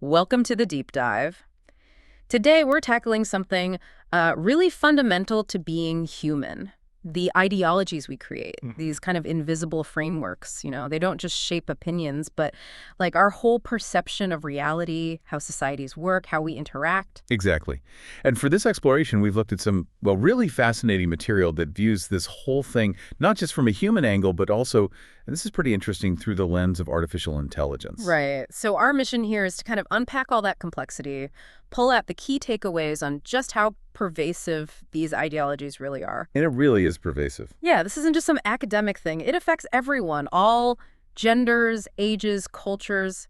Welcome to the deep dive. Today we're tackling something really fundamental to being human. The ideologies we create, these kind of invisible frameworks, they don't just shape opinions, but like our whole perception of reality, how societies work, how we interact. Exactly. And for this exploration, we've looked at some, really fascinating material that views this whole thing, not just from a human angle, but also, and this is pretty interesting, through the lens of artificial intelligence. Right. So our mission here is to kind of unpack all that complexity, pull out the key takeaways on just how pervasive these ideologies really are. And it really is pervasive. Yeah, this isn't just some academic thing. It affects everyone, all genders, ages, cultures,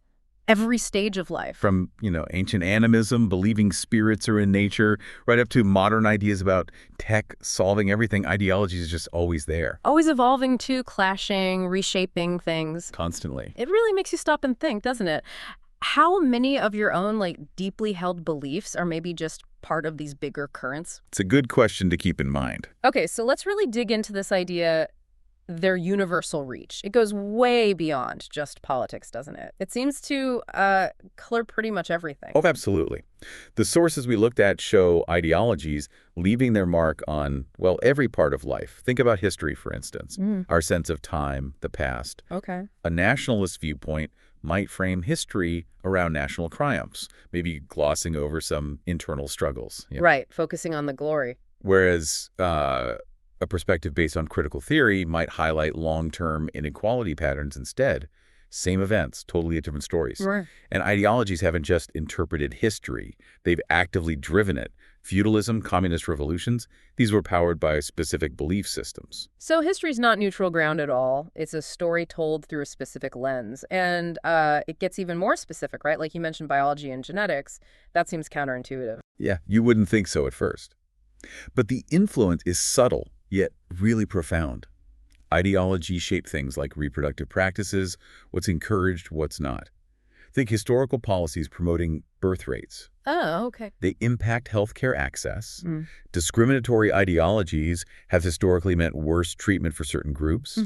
every stage of life. From, ancient animism, believing spirits are in nature, right up to modern ideas about tech solving everything. Ideology is just always there. Always evolving too, clashing, reshaping things. Constantly. It really makes you stop and think, doesn't it? How many of your own, deeply held beliefs are maybe just part of these bigger currents? It's a good question to keep in mind. Okay, so let's really dig into this idea, their universal reach. It goes way beyond just politics, doesn't it? It seems to color pretty much everything. Oh, absolutely. The sources we looked at show ideologies leaving their mark on, every part of life. Think about history, for instance. Our sense of time, the past. Okay. A nationalist viewpoint might frame history around national triumphs, maybe glossing over some internal struggles. Right, focusing on the glory. Whereas a perspective based on critical theory might highlight long-term inequality patterns instead. Same events, totally different stories. Right. And ideologies haven't just interpreted history. They've actively driven it. Feudalism, communist revolutions, these were powered by specific belief systems. So history's not neutral ground at all. It's a story told through a specific lens. And it gets even more specific, right? Like you mentioned biology and genetics. That seems counterintuitive. Yeah, you wouldn't think so at first. But the influence is subtle, yet really profound. Ideology shape things like reproductive practices, what's encouraged, what's not. Think historical policies promoting birth rates. Oh, okay. They impact healthcare access. Discriminatory ideologies have historically meant worse treatment for certain groups.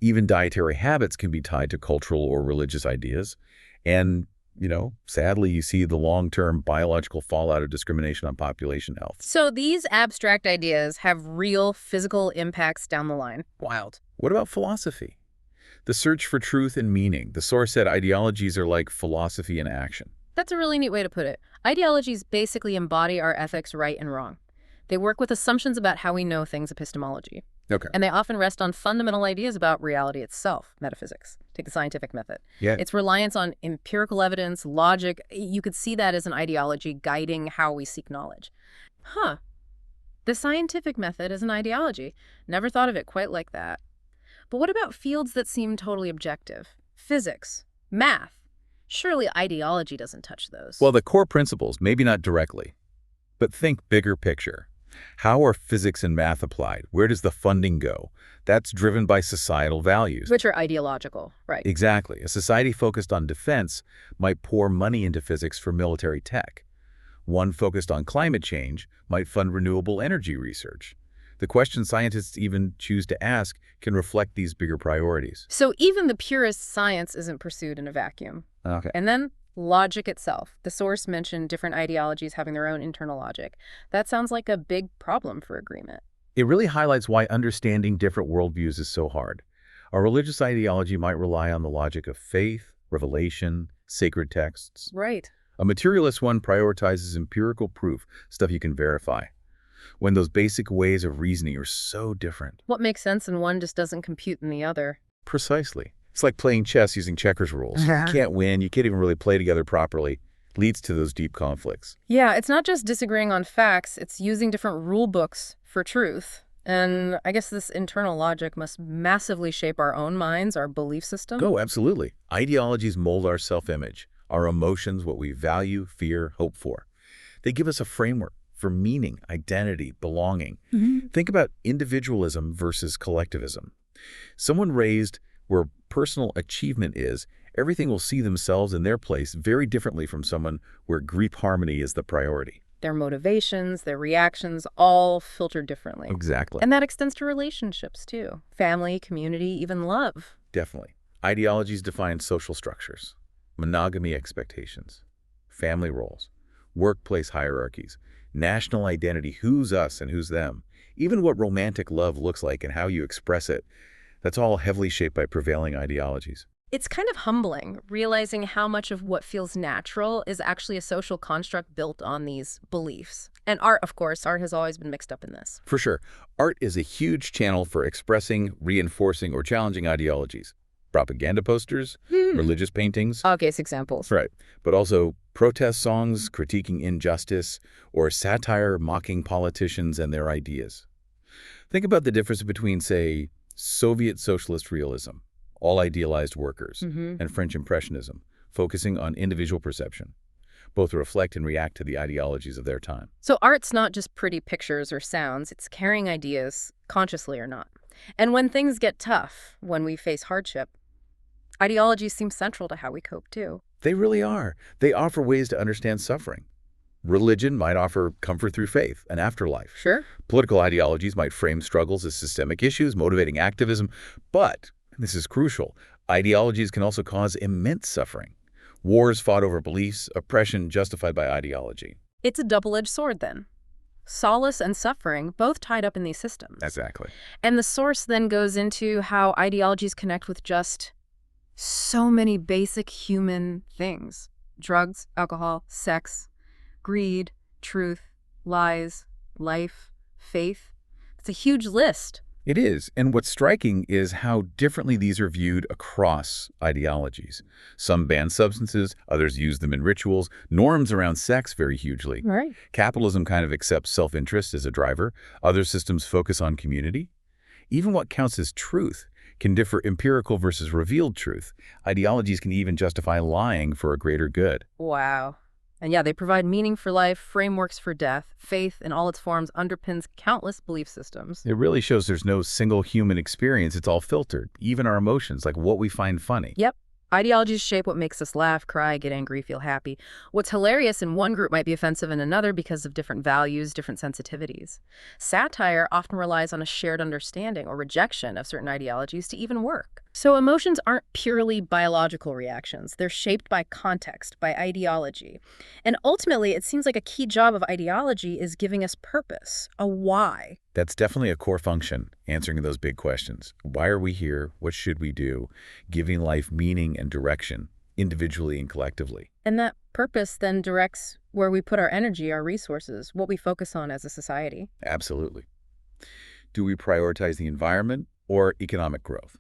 Even dietary habits can be tied to cultural or religious ideas. And, sadly, you see the long-term biological fallout of discrimination on population health. So these abstract ideas have real physical impacts down the line. Wild. What about philosophy? The search for truth and meaning. The source said ideologies are like philosophy in action. That's a really neat way to put it. Ideologies basically embody our ethics, right and wrong. They work with assumptions about how we know things, epistemology. Okay. And they often rest on fundamental ideas about reality itself, metaphysics. Take the scientific method. Yeah. Its reliance on empirical evidence, logic. You could see that as an ideology guiding how we seek knowledge. The scientific method is an ideology. Never thought of it quite like that. But what about fields that seem totally objective? Physics, math. Surely ideology doesn't touch those. Well, the core principles, maybe not directly, but think bigger picture. How are physics and math applied? Where does the funding go? That's driven by societal values. Which are ideological, right? Exactly. A society focused on defense might pour money into physics for military tech. One focused on climate change might fund renewable energy research. The questions scientists even choose to ask can reflect these bigger priorities. So even the purest science isn't pursued in a vacuum. Okay. And then logic itself. The source mentioned different ideologies having their own internal logic. That sounds like a big problem for agreement. It really highlights why understanding different worldviews is so hard. A religious ideology might rely on the logic of faith, revelation, sacred texts. Right. A materialist one prioritizes empirical proof, stuff you can verify. When those basic ways of reasoning are so different. What makes sense in one just doesn't compute in the other. Precisely. It's like playing chess using checkers rules. You can't win, you can't even really play together properly. Leads to those deep conflicts. Yeah, it's not just disagreeing on facts, it's using different rule books for truth. And I guess this internal logic must massively shape our own minds, our belief system. Oh, absolutely. Ideologies mold our self-image, our emotions, what we value, fear, hope for. They give us a framework for meaning, identity, belonging. Think about individualism versus collectivism. Someone raised where personal achievement is, everything will see themselves in their place very differently from someone where group harmony is the priority. Their motivations, their reactions, all filter differently. Exactly. And that extends to relationships, too. Family, community, even love. Definitely. Ideologies define social structures, monogamy expectations, family roles, workplace hierarchies, national identity, who's us and who's them, even what romantic love looks like and how you express it. That's all heavily shaped by prevailing ideologies. It's kind of humbling, realizing how much of what feels natural is actually a social construct built on these beliefs. And art, of course, art has always been mixed up in this. For sure, art is a huge channel for expressing, reinforcing, or challenging ideologies. Propaganda posters, religious paintings. Obvious examples. Right. But also protest songs critiquing injustice or satire mocking politicians and their ideas. Think about the difference between, say, Soviet socialist realism, all idealized workers, and French Impressionism, focusing on individual perception. Both reflect and react to the ideologies of their time. So art's not just pretty pictures or sounds, it's carrying ideas, consciously or not. And when things get tough, when we face hardship, ideologies seem central to how we cope too. They really are. They offer ways to understand suffering. Religion might offer comfort through faith, an afterlife. Sure. Political ideologies might frame struggles as systemic issues, motivating activism. But, and this is crucial, ideologies can also cause immense suffering. Wars fought over beliefs, oppression justified by ideology. It's a double-edged sword then. Solace and suffering, both tied up in these systems. Exactly. And the source then goes into how ideologies connect with just so many basic human things. Drugs, alcohol, sex, greed, truth, lies, life, faith. It's a huge list. It is, and what's striking is how differently these are viewed across ideologies. Some ban substances, others use them in rituals. Norms around sex vary hugely. Right. Capitalism kind of accepts self-interest as a driver. Other systems focus on community. Even what counts as truth can differ empirical versus revealed truth. Ideologies can even justify lying for a greater good. Wow. And yeah, they provide meaning for life, frameworks for death. Faith in all its forms underpins countless belief systems. It really shows there's no single human experience. It's all filtered, even our emotions, like what we find funny. Yep. Ideologies shape what makes us laugh, cry, get angry, feel happy. What's hilarious in one group might be offensive in another because of different values, different sensitivities. Satire often relies on a shared understanding or rejection of certain ideologies to even work. So emotions aren't purely biological reactions. They're shaped by context, by ideology. And ultimately, it seems like a key job of ideology is giving us purpose, a why. That's definitely a core function, answering those big questions. Why are we here? What should we do? Giving life meaning and direction, individually and collectively. And that purpose then directs where we put our energy, our resources, what we focus on as a society. Absolutely. Do we prioritize the environment or economic growth?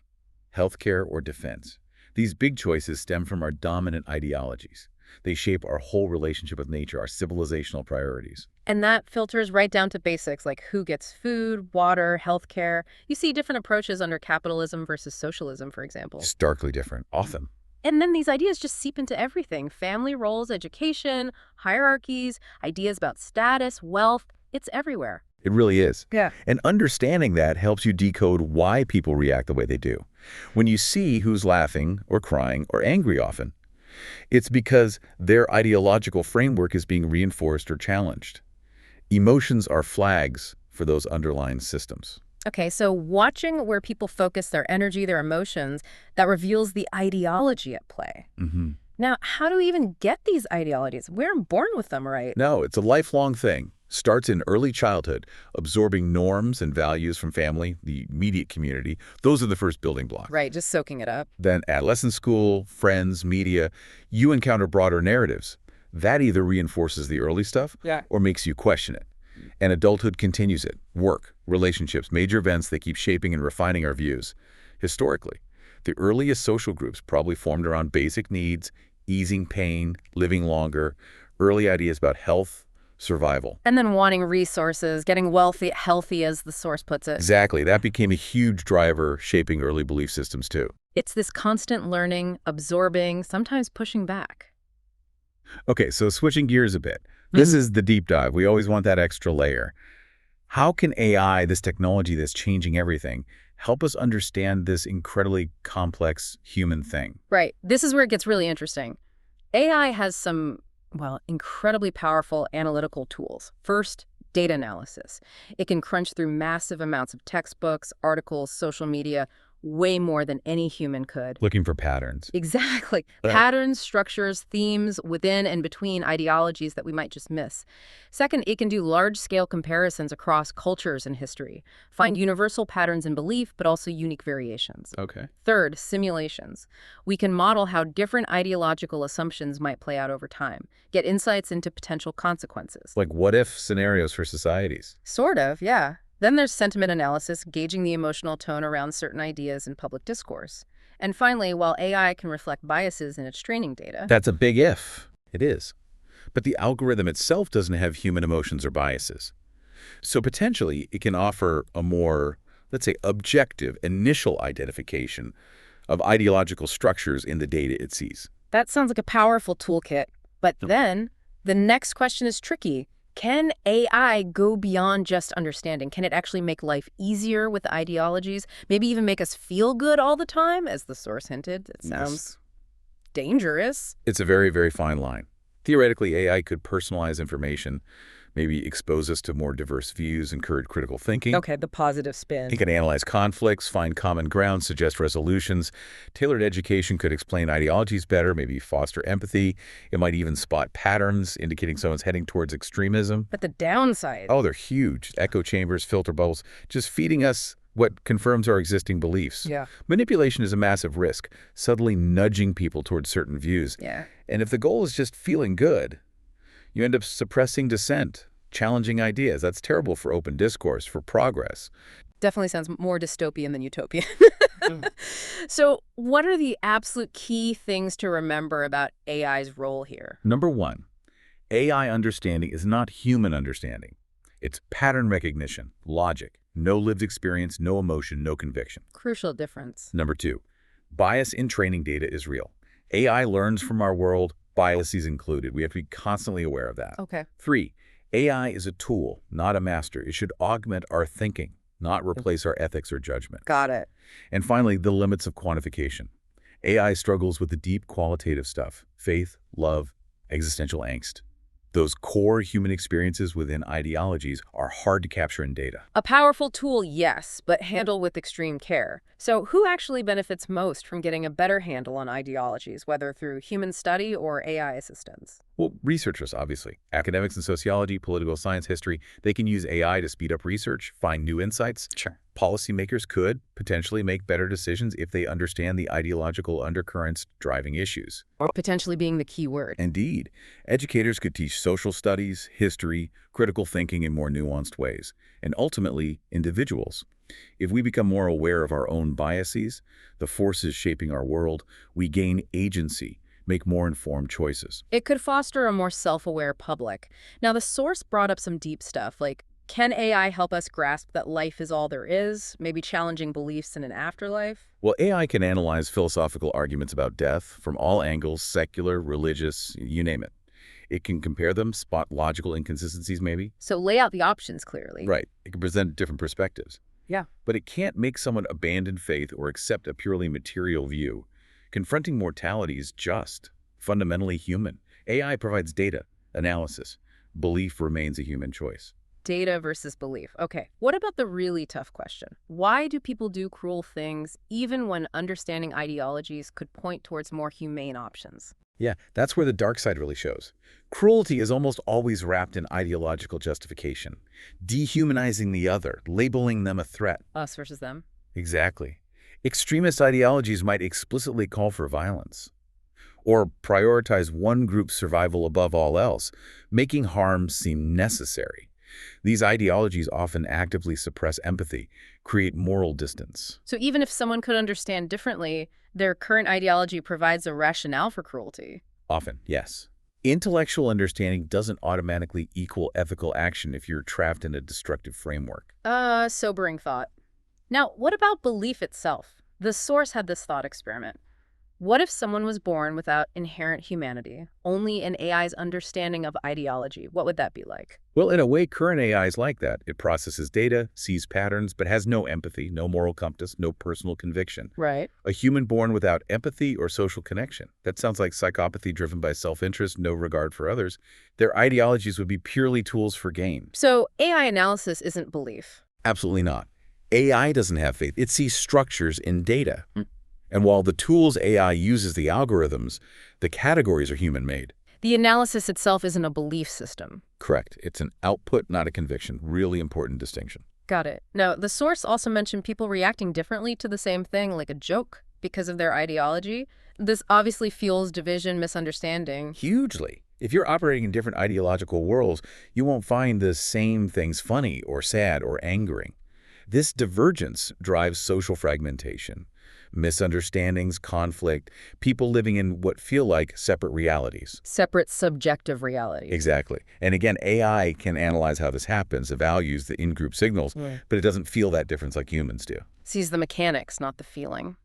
Healthcare or defense? These big choices stem from our dominant ideologies. They shape our whole relationship with nature, our civilizational priorities. And that filters right down to basics like who gets food, water, healthcare. You see different approaches under capitalism versus socialism, for example. Starkly different, often. And then these ideas just seep into everything. Family roles, education, hierarchies, ideas about status, wealth. It's everywhere. It really is. Yeah. And understanding that helps you decode why people react the way they do. When you see who's laughing or crying or angry often, it's because their ideological framework is being reinforced or challenged. Emotions are flags for those underlying systems. Okay, so watching where people focus their energy, their emotions, that reveals the ideology at play. Now, how do we even get these ideologies? We aren't born with them, right? No, it's a lifelong thing. Starts in early childhood, absorbing norms and values from family, the immediate community. Those are the first building blocks. Right, just soaking it up. Then adolescent school, friends, media, you encounter broader narratives. That either reinforces the early stuff or makes you question it. And adulthood continues it. Work, relationships, major events, they keep shaping and refining our views. Historically, the earliest social groups probably formed around basic needs, easing pain, living longer, early ideas about health, survival. And then wanting resources, getting wealthy, healthy, as the source puts it. Exactly. That became a huge driver shaping early belief systems too. It's this constant learning, absorbing, sometimes pushing back. Okay, so switching gears a bit. This is the deep dive. We always want that extra layer. How can AI, this technology that's changing everything, help us understand this incredibly complex human thing? Right. This is where it gets really interesting. AI has some, well, incredibly powerful analytical tools. First, data analysis. It can crunch through massive amounts of textbooks, articles, social media, way more than any human could. Looking for patterns. Exactly. Right. Patterns, structures, themes within and between ideologies that we might just miss. Second, it can do large-scale comparisons across cultures and history, find universal patterns in belief, but also unique variations. Okay. Third, simulations. We can model how different ideological assumptions might play out over time, get insights into potential consequences. Like what-if scenarios for societies. Sort of, yeah. Then there's sentiment analysis, gauging the emotional tone around certain ideas in public discourse. And finally, while AI can reflect biases in its training data... That's a big if. It is. But the algorithm itself doesn't have human emotions or biases. So potentially, it can offer a more, let's say, objective initial identification of ideological structures in the data it sees. That sounds like a powerful toolkit. But then, the next question is tricky. Can AI go beyond just understanding? Can it actually make life easier with ideologies? Maybe even make us feel good all the time, as the source hinted? It sounds dangerous. It's a very, very fine line. Theoretically, AI could personalize information, maybe expose us to more diverse views, encourage critical thinking. Okay, the positive spin. It can analyze conflicts, find common ground, suggest resolutions. Tailored education could explain ideologies better, maybe foster empathy. It might even spot patterns, indicating someone's heading towards extremism. But the downside... Oh, they're huge. Echo chambers, filter bubbles, just feeding us what confirms our existing beliefs. Yeah. Manipulation is a massive risk, subtly nudging people towards certain views. Yeah. And if the goal is just feeling good, you end up suppressing dissent, challenging ideas. That's terrible for open discourse, for progress. Definitely sounds more dystopian than utopian. So what are the absolute key things to remember about AI's role here? Number one, AI understanding is not human understanding. It's pattern recognition, logic, no lived experience, no emotion, no conviction. Crucial difference. Number two, bias in training data is real. AI learns from our world, biases included. We have to be constantly aware of that. Okay. Three, AI is a tool, not a master. It should augment our thinking, not replace our ethics or judgment. Got it. And finally, the limits of quantification. AI struggles with the deep qualitative stuff, faith, love, existential angst. Those core human experiences within ideologies are hard to capture in data. A powerful tool, yes, but handle with extreme care. So who actually benefits most from getting a better handle on ideologies, whether through human study or AI assistance? Well, researchers, obviously. Academics in sociology, political science, history, they can use AI to speed up research, find new insights. Sure. Policymakers could potentially make better decisions if they understand the ideological undercurrents driving issues. Potentially being the key word. Indeed. Educators could teach social studies, history, critical thinking in more nuanced ways. And ultimately, individuals. If we become more aware of our own biases, the forces shaping our world, we gain agency, make more informed choices. It could foster a more self-aware public. Now, the source brought up some deep stuff, like, can AI help us grasp that life is all there is, maybe challenging beliefs in an afterlife? Well, AI can analyze philosophical arguments about death from all angles, secular, religious, you name it. It can compare them, spot logical inconsistencies maybe. So lay out the options clearly. Right. It can present different perspectives. Yeah. But it can't make someone abandon faith or accept a purely material view. Confronting mortality is just, fundamentally human. AI provides data, analysis. Belief remains a human choice. Data versus belief. Okay, what about the really tough question? Why do people do cruel things even when understanding ideologies could point towards more humane options? Yeah, that's where the dark side really shows. Cruelty is almost always wrapped in ideological justification, dehumanizing the other, labeling them a threat. Us versus them? Exactly. Extremist ideologies might explicitly call for violence or prioritize one group's survival above all else, making harm seem necessary. These ideologies often actively suppress empathy, create moral distance. So even if someone could understand differently, their current ideology provides a rationale for cruelty. Often, yes. Intellectual understanding doesn't automatically equal ethical action if you're trapped in a destructive framework. Sobering thought. Now, what about belief itself? The source had this thought experiment. What if someone was born without inherent humanity, only an AI's understanding of ideology? What would that be like? Well, in a way, current AI is like that. It processes data, sees patterns, but has no empathy, no moral compass, no personal conviction. Right. A human born without empathy or social connection. That sounds like psychopathy driven by self-interest, no regard for others. Their ideologies would be purely tools for gain. So AI analysis isn't belief. Absolutely not. AI doesn't have faith. It sees structures in data. And while the tools AI uses the algorithms, the categories are human-made. The analysis itself isn't a belief system. Correct. It's an output, not a conviction. Really important distinction. Got it. Now, the source also mentioned people reacting differently to the same thing, like a joke, because of their ideology. This obviously fuels division, misunderstanding. Hugely. If you're operating in different ideological worlds, you won't find the same things funny or sad or angering. This divergence drives social fragmentation, misunderstandings, conflict, people living in what feel like separate realities. Separate subjective realities. Exactly. And again, AI can analyze how this happens, it values the in-group signals, but it doesn't feel that difference like humans do. Sees the mechanics, not the feeling.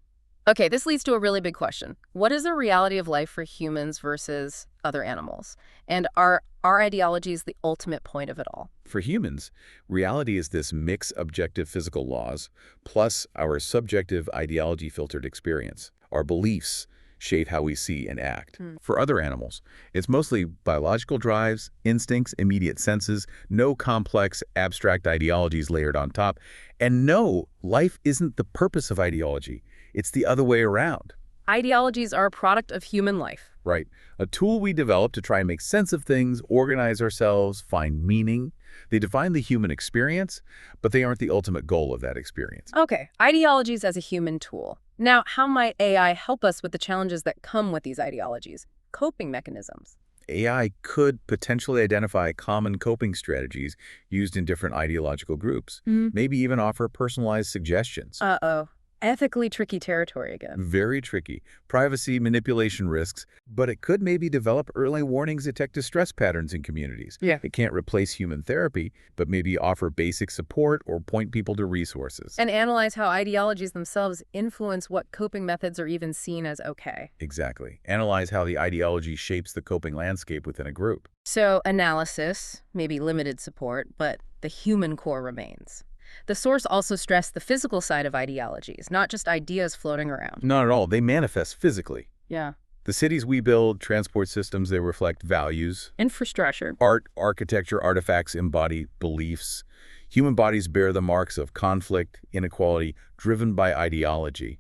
Okay, this leads to a really big question. What is the reality of life for humans versus other animals? And are our ideologies the ultimate point of it all? For humans, reality is this mix objective physical laws plus our subjective ideology-filtered experience. Our beliefs shape how we see and act. For other animals, it's mostly biological drives, instincts, immediate senses, no complex, abstract ideologies layered on top. And no, life isn't the purpose of ideology. It's the other way around. Ideologies are a product of human life. Right. A tool we develop to try and make sense of things, organize ourselves, find meaning. They define the human experience, but they aren't the ultimate goal of that experience. Okay, ideologies as a human tool. Now, how might AI help us with the challenges that come with these ideologies? Coping mechanisms. AI could potentially identify common coping strategies used in different ideological groups, maybe even offer personalized suggestions. Uh-oh. Ethically tricky territory again. Very tricky. Privacy, manipulation risks, but it could maybe develop early warnings, detect distress patterns in communities. Yeah. It can't replace human therapy, but maybe offer basic support or point people to resources. And analyze how ideologies themselves influence what coping methods are even seen as okay. Exactly. Analyze how the ideology shapes the coping landscape within a group. So analysis, maybe limited support, but the human core remains. The source also stressed the physical side of ideologies, not just ideas floating around. Not at all. They manifest physically. Yeah. The cities we build, transport systems, they reflect values. Infrastructure. Art, architecture, artifacts embody beliefs. Human bodies bear the marks of conflict, inequality, driven by ideology.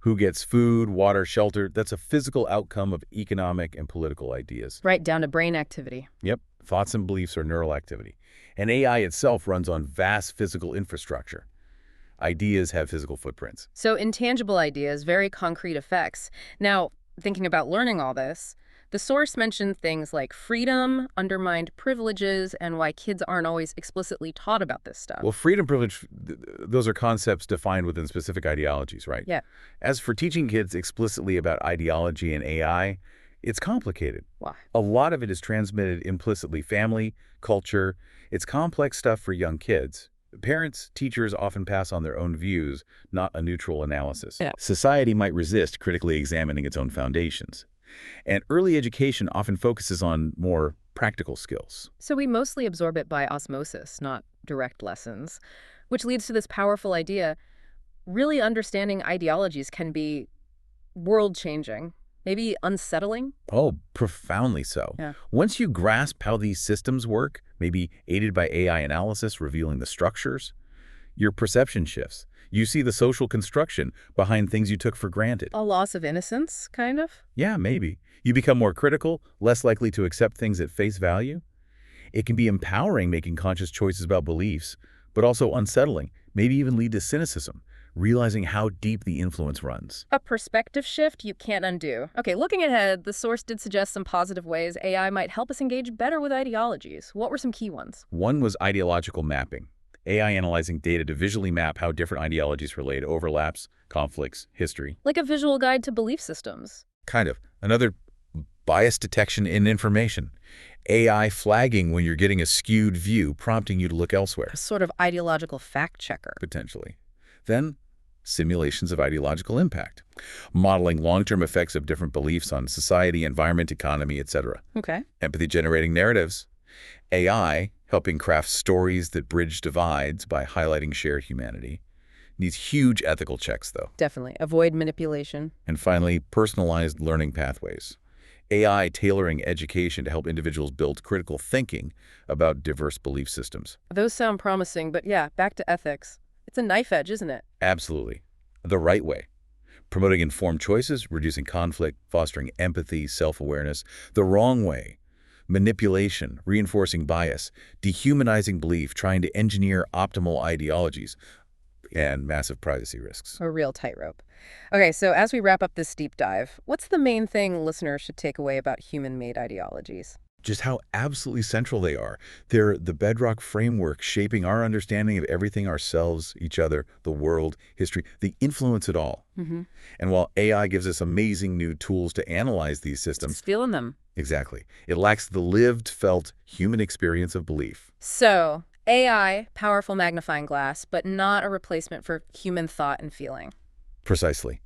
Who gets food, water, shelter, that's a physical outcome of economic and political ideas. Right down to brain activity. Yep. Thoughts and beliefs are neural activity. And AI itself runs on vast physical infrastructure. Ideas have physical footprints. So intangible ideas, very concrete effects. Now, thinking about learning all this, the source mentioned things like freedom, undermined privileges, and why kids aren't always explicitly taught about this stuff. Well, freedom, privilege, those are concepts defined within specific ideologies, right? Yeah. As for teaching kids explicitly about ideology and AI, it's complicated. Why? A lot of it is transmitted implicitly. Family, culture, it's complex stuff for young kids. Parents, teachers often pass on their own views, not a neutral analysis. Yeah. Society might resist critically examining its own foundations. And early education often focuses on more practical skills. So we mostly absorb it by osmosis, not direct lessons, which leads to this powerful idea. Really understanding ideologies can be world-changing, maybe unsettling. Oh, profoundly so. Yeah. Once you grasp how these systems work, maybe aided by AI analysis revealing the structures, your perception shifts. You see the social construction behind things you took for granted. A loss of innocence, kind of? Yeah, maybe. You become more critical, less likely to accept things at face value. It can be empowering making conscious choices about beliefs, but also unsettling, maybe even lead to cynicism, realizing how deep the influence runs. A perspective shift you can't undo. Okay, looking ahead, the source did suggest some positive ways AI might help us engage better with ideologies. What were some key ones? One was ideological mapping. AI analyzing data to visually map how different ideologies relate, overlaps, conflicts, history. Like a visual guide to belief systems. Kind of. Another, bias detection in information. AI flagging when you're getting a skewed view, prompting you to look elsewhere. A sort of ideological fact checker. Potentially. Then, simulations of ideological impact. Modeling long-term effects of different beliefs on society, environment, economy, etc. Okay. Empathy-generating narratives. AI helping craft stories that bridge divides by highlighting shared humanity. Needs huge ethical checks, though. Definitely. Avoid manipulation. And finally, personalized learning pathways. AI tailoring education to help individuals build critical thinking about diverse belief systems. Those sound promising, but yeah, back to ethics. It's a knife edge, isn't it? Absolutely. The right way. Promoting informed choices, reducing conflict, fostering empathy, self-awareness. The wrong way. Manipulation, reinforcing bias, dehumanizing belief, trying to engineer optimal ideologies, and massive privacy risks. A real tightrope. Okay, so as we wrap up this deep dive, what's the main thing listeners should take away about human-made ideologies? Just how absolutely central they are. They're the bedrock framework shaping our understanding of everything ourselves, each other, the world, history. They influence it all. And while AI gives us amazing new tools to analyze these systems, Just feeling them. exactly, it lacks the lived, felt human experience of belief. So, AI, powerful magnifying glass, but not a replacement for human thought and feeling. Precisely.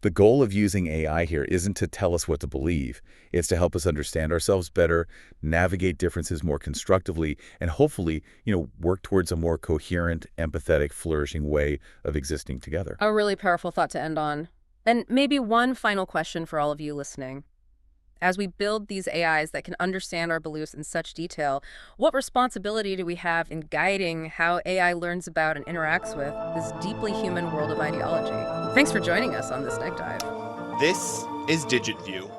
The goal of using AI here isn't to tell us what to believe. It's to help us understand ourselves better, navigate differences more constructively, and hopefully, work towards a more coherent, empathetic, flourishing way of existing together. A really powerful thought to end on. And maybe one final question for all of you listening. As we build these AIs that can understand our beliefs in such detail, what responsibility do we have in guiding how AI learns about and interacts with this deeply human world of ideology? Thanks for joining us on this deep dive. This is DigitView.